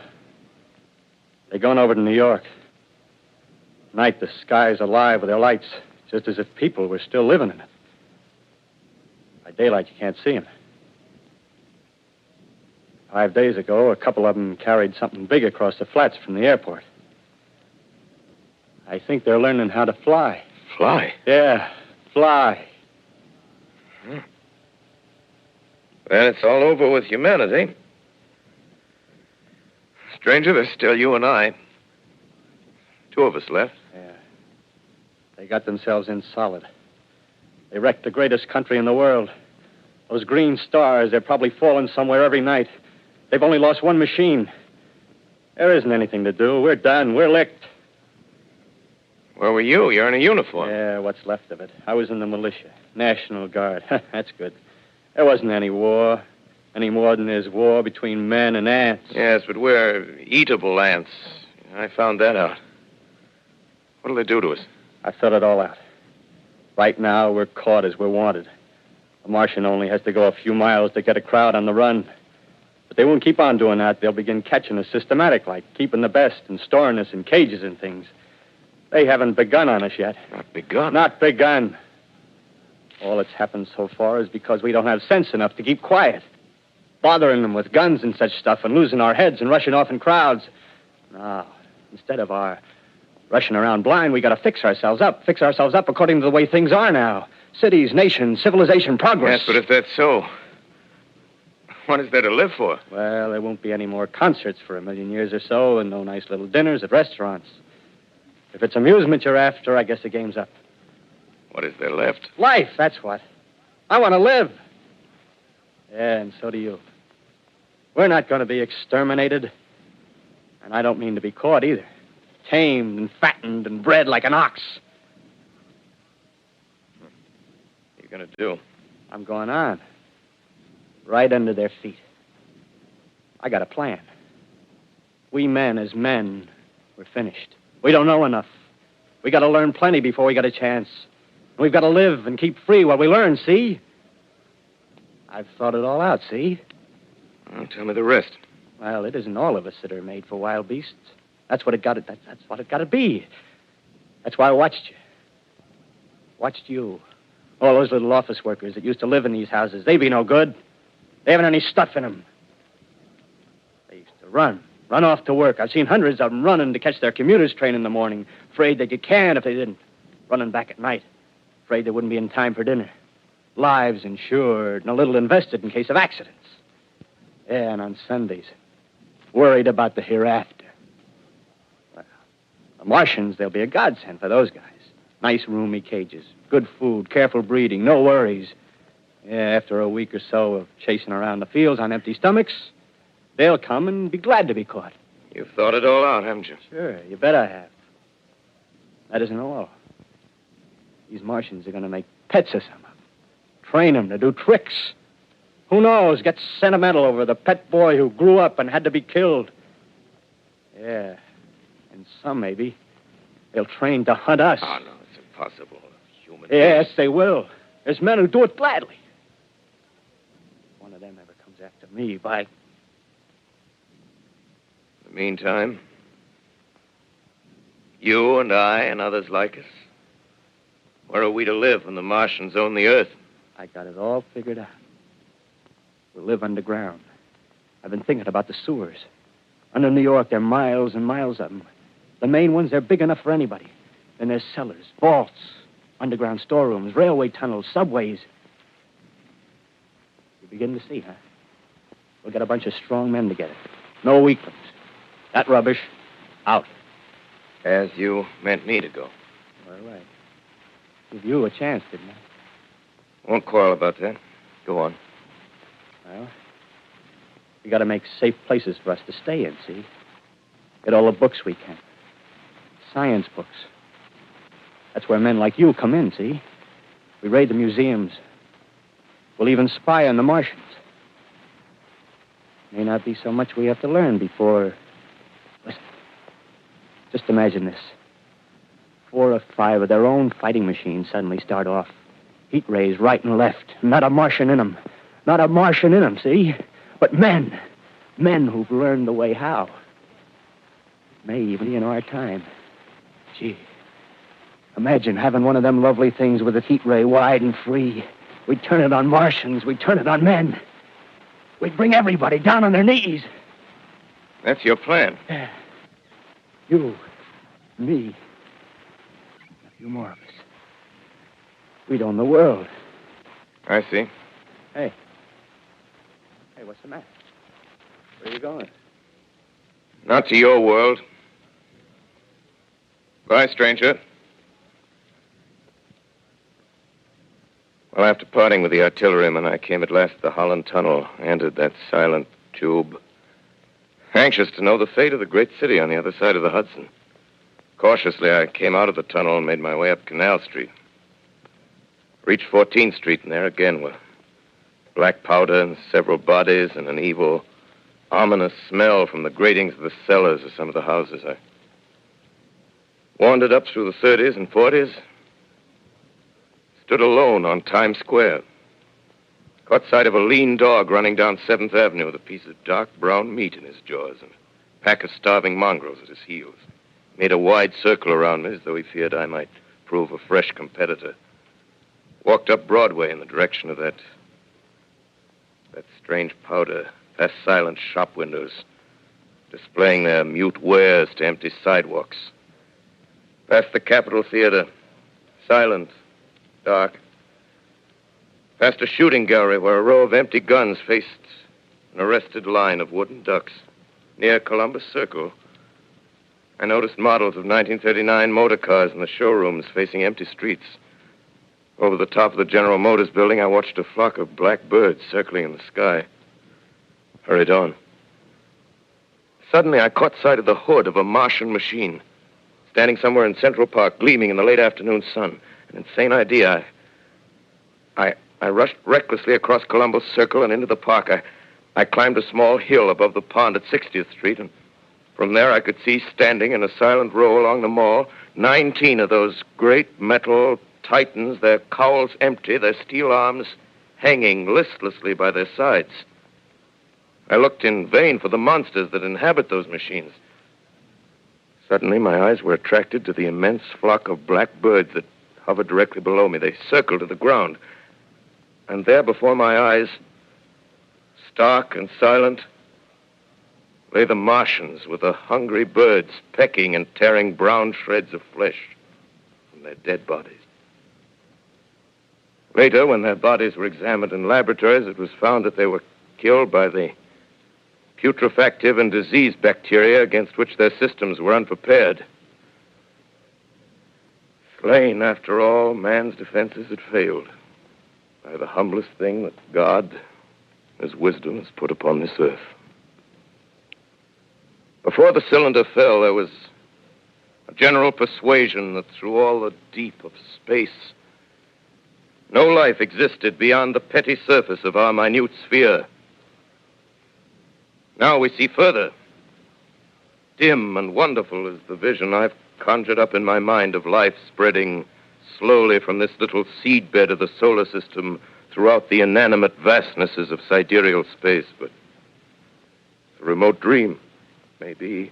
They're going over to New York. Night, the sky's alive with their lights, just as if people were still living in it. By daylight, you can't see them. 5 days ago, a couple of them carried something big across the flats from the airport. I think they're learning how to fly. Fly? Yeah, fly. Hmm. Then it's all over with humanity. Stranger, there's still you and I. 2 of us left. Yeah. They got themselves in solid. They wrecked the greatest country in the world. Those green stars, they're probably falling somewhere every night. They've only lost 1 machine. There isn't anything to do. We're done. We're licked. Where were you? You're in a uniform. Yeah, what's left of it. I was in the militia. National Guard. That's good. There wasn't any war. Any more than there's war between men and ants. Yes, but we're eatable ants. I found that out. What'll they do to us? I thought it all out. Right now, we're caught as we're wanted. A Martian only has to go a few miles to get a crowd on the run. But they won't keep on doing that. They'll begin catching us systematic, like keeping the best and storing us in cages and things. They haven't begun on us yet. Not begun? Not begun. All that's happened so far is because we don't have sense enough to keep quiet. Bothering them with guns and such stuff and losing our heads and rushing off in crowds. No, instead of our rushing around blind, we got to fix ourselves up. Fix ourselves up according to the way things are now. Cities, nations, civilization, progress. Yes, but if that's so, what is there to live for? Well, there won't be any more concerts for 1,000,000 years or so and no nice little dinners at restaurants. If it's amusement you're after, I guess the game's up. What is there left? Life, that's what. I want to live. Yeah, and so do you. We're not going to be exterminated. And I don't mean to be caught either. Tamed and fattened and bred like an ox. What are you going to do? I'm going on. Right under their feet. I got a plan. We men, as men, we're finished. We don't know enough. We got to learn plenty before we got a chance. We've got to live and keep free while we learn, see? I've thought it all out, see? Well, tell me the rest. Well, it isn't all of us that are made for wild beasts. That's what it got to. That's what it got to be. That's why I watched you. Watched you. All those little office workers that used to live in these houses. They be no good. They haven't any stuff in them. They used to run off to work. I've seen hundreds of them running to catch their commuter's train in the morning, afraid they'd get canned if they didn't. Running back at night, afraid they wouldn't be in time for dinner. Lives insured and a little invested in case of accidents. Yeah, and on Sundays, worried about the hereafter. Well, the Martians, they'll be a godsend for those guys. Nice, roomy cages, good food, careful breeding, no worries. Yeah, after a week or so of chasing around the fields on empty stomachs, they'll come and be glad to be caught. You've thought it all out, haven't you? Sure, you bet I have. That isn't all. These Martians are going to make pets of some of them. Train them to do tricks. Who knows, get sentimental over the pet boy who grew up and had to be killed. Yeah, and some maybe, they'll train to hunt us. Oh, no, it's impossible. Human Yes, beings. they will. There's men who do it gladly. If one of them ever comes after me, by... In the meantime, you and I and others like us, where are we to live when the Martians own the Earth? I got it all figured out. We'll live underground. I've been thinking about the sewers. Under New York, there are miles and miles of them. The main ones, they're big enough for anybody. Then there's cellars, vaults, underground storerooms, railway tunnels, subways. You begin to see, huh? We'll get a bunch of strong men together. No weaklings. That rubbish, out. As you meant me to go. All right. Give you a chance, didn't I? Won't quarrel about that. Go on. Well, we got to make safe places for us to stay in, see? Get all the books we can. Science books. That's where men like you come in, see? We raid the museums, We'll even spy on the Martians. May not be so much we have to learn before... Listen. Just imagine this. 4 or 5 of their own fighting machines suddenly start off. Heat rays right and left. Not a Martian in them. Not a Martian in them, see? But men. Men who've learned the way how. May even be in our time. Gee. Imagine having one of them lovely things with its heat ray wide and free. We'd turn it on Martians. We'd turn it on men. We'd bring everybody down on their knees. That's your plan. Yeah. You, me, a few more of us. We'd own the world. I see. Hey. Hey, what's the matter? Where are you going? Not to your world. Bye, stranger. Well, after parting with the artilleryman, I came at last to the Holland Tunnel, entered that silent tube. Anxious to know the fate of the great city on the other side of the Hudson. Cautiously, I came out of the tunnel and made my way up Canal Street. Reached 14th Street, and there again were black powder and several bodies and an evil, ominous smell from the gratings of the cellars of some of the houses. I wandered up through the 30s and 40s, stood alone on Times Square. Caught sight of a lean dog running down 7th Avenue with a piece of dark brown meat in his jaws and a pack of starving mongrels at his heels. Made a wide circle around me as though he feared I might prove a fresh competitor. Walked up Broadway in the direction of that strange powder, past silent shop windows, displaying their mute wares to empty sidewalks. Past the Capitol Theater, silent, dark. Past a shooting gallery where a row of empty guns faced an arrested line of wooden ducks. Near Columbus Circle, I noticed models of 1939 motor cars in the showrooms facing empty streets. Over the top of the General Motors building, I watched a flock of black birds circling in the sky. Hurried on. Suddenly, I caught sight of the hood of a Martian machine, standing somewhere in Central Park, gleaming in the late afternoon sun. An insane idea. I rushed recklessly across Columbus Circle and into the park. I climbed a small hill above the pond at 60th Street, and from there I could see standing in a silent row along the mall 19 of those great metal titans, their cowls empty, their steel arms hanging listlessly by their sides. I looked in vain for the monsters that inhabit those machines. Suddenly, my eyes were attracted to the immense flock of black birds that hovered directly below me. They circled to the ground. And there before my eyes, stark and silent, lay the Martians with the hungry birds pecking and tearing brown shreds of flesh from their dead bodies. Later, when their bodies were examined in laboratories, it was found that they were killed by the putrefactive and disease bacteria against which their systems were unprepared. Slain, after all, man's defenses had failed by the humblest thing that God, His wisdom, has put upon this earth. Before the cylinder fell, there was a general persuasion that through all the deep of space, no life existed beyond the petty surface of our minute sphere. Now we see further. Dim and wonderful is the vision I've conjured up in my mind of life spreading slowly from this little seedbed of the solar system throughout the inanimate vastnesses of sidereal space. But it's a remote dream. Maybe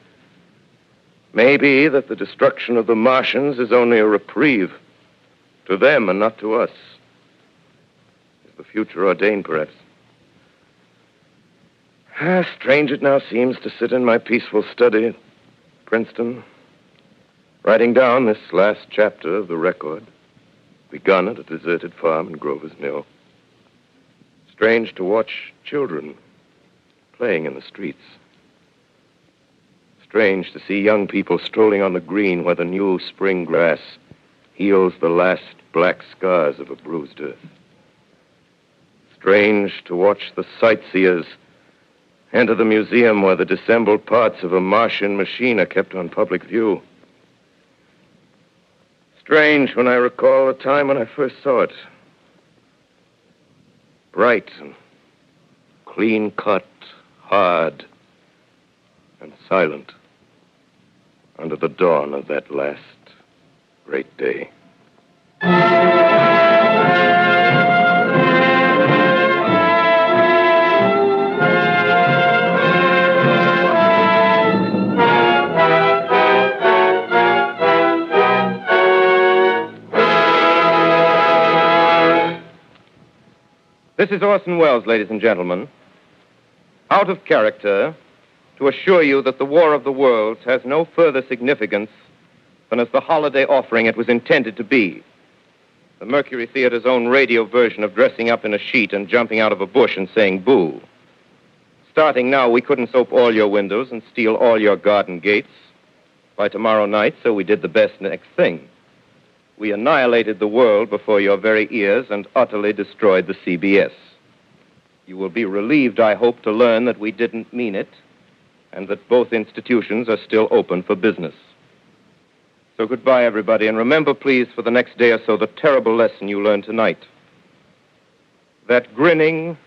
that the destruction of the Martians is only a reprieve to them and not to us. Is the future ordained, perhaps? Strange it now seems to sit in my peaceful study at Princeton, writing down this last chapter of the record, begun at a deserted farm in Grover's Mill. Strange to watch children playing in the streets. Strange to see young people strolling on the green where the new spring grass heals the last black scars of a bruised earth. Strange to watch the sightseers enter the museum where the dissembled parts of a Martian machine are kept on public view. Strange when I recall the time when I first saw it. Bright and clean cut, hard and silent under the dawn of that last great day. This is Orson Welles, ladies and gentlemen, out of character to assure you that the War of the Worlds has no further significance than as the holiday offering it was intended to be. The Mercury Theater's own radio version of dressing up in a sheet and jumping out of a bush and saying boo. Starting now, we couldn't soap all your windows and steal all your garden gates by tomorrow night, so we did the best next thing. We annihilated the world before your very ears and utterly destroyed the CBS. You will be relieved, I hope, to learn that we didn't mean it and that both institutions are still open for business. So goodbye, everybody, and remember, please, for the next day or so, the terrible lesson you learned tonight. That grinning,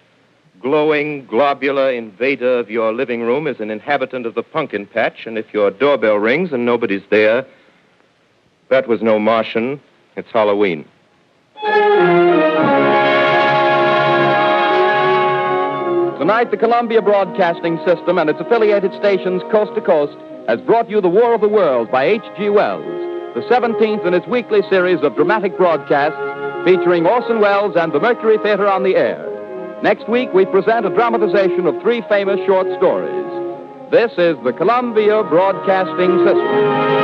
glowing, globular invader of your living room is an inhabitant of the pumpkin patch, and if your doorbell rings and nobody's there, that was no Martian. It's Halloween. Tonight, the Columbia Broadcasting System and its affiliated stations coast to coast has brought you The War of the Worlds by H.G. Wells, the 17th in its weekly series of dramatic broadcasts featuring Orson Welles and the Mercury Theater on the air. Next week, we present a dramatization of 3 famous short stories. This is the Columbia Broadcasting System.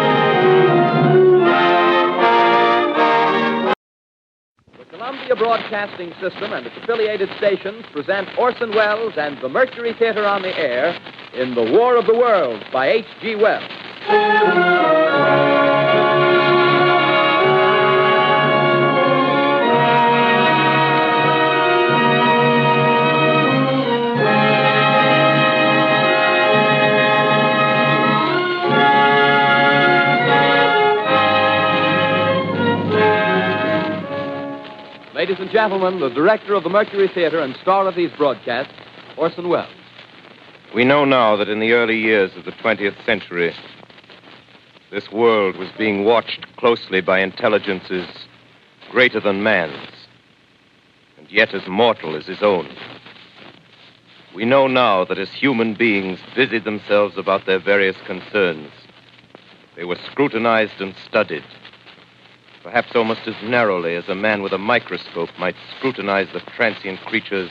The Columbia Broadcasting System and its affiliated stations present Orson Welles and the Mercury Theater on the air in The War of the Worlds by H.G. Wells. Ladies and gentlemen, the director of the Mercury Theater and star of these broadcasts, Orson Welles. We know now that in the early years of the 20th century, this world was being watched closely by intelligences greater than man's, and yet as mortal as his own. We know now that as human beings busied themselves about their various concerns, they were scrutinized and studied, perhaps almost as narrowly as a man with a microscope might scrutinize the transient creatures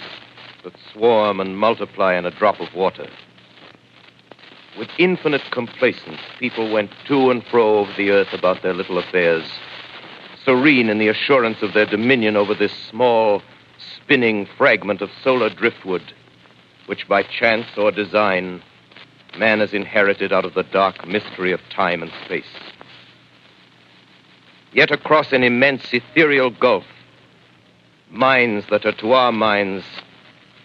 that swarm and multiply in a drop of water. With infinite complacence, people went to and fro over the earth about their little affairs, serene in the assurance of their dominion over this small, spinning fragment of solar driftwood, which by chance or design, man has inherited out of the dark mystery of time and space. Yet across an immense ethereal gulf, minds that are to our minds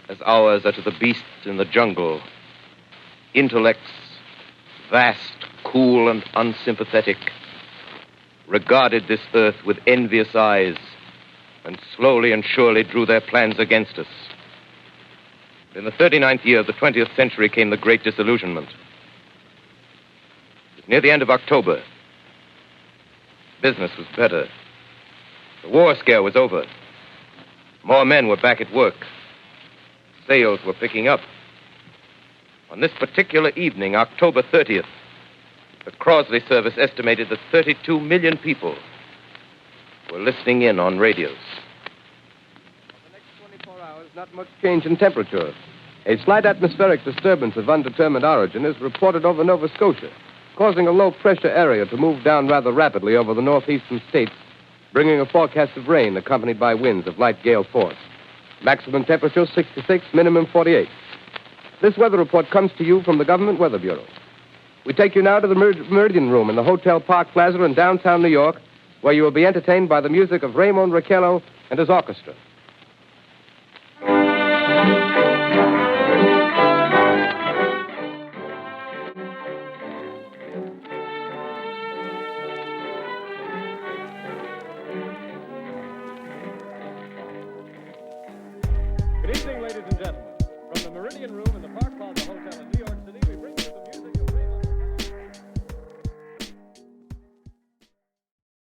as ours are to the beasts in the jungle, intellects vast, cool, and unsympathetic, regarded this earth with envious eyes and slowly and surely drew their plans against us. In the 39th year of the 20th century came the Great Disillusionment. It was near the end of October. Business was better. The war scare was over. More men were back at work. Sales were picking up. On this particular evening, October 30th, the Crosley service estimated that 32 million people were listening in on radios. For the next 24 hours, not much change in temperature. A slight atmospheric disturbance of undetermined origin is reported over Nova Scotia, causing a low-pressure area to move down rather rapidly over the northeastern states, bringing a forecast of rain accompanied by winds of light gale force. Maximum temperature 66, minimum 48. This weather report comes to you from the Government Weather Bureau. We take you now to the Meridian Room in the Hotel Park Plaza in downtown New York, where you will be entertained by the music of Raymond Raquello and his orchestra. Good Meridian Room in the Park Plaza Hotel in New York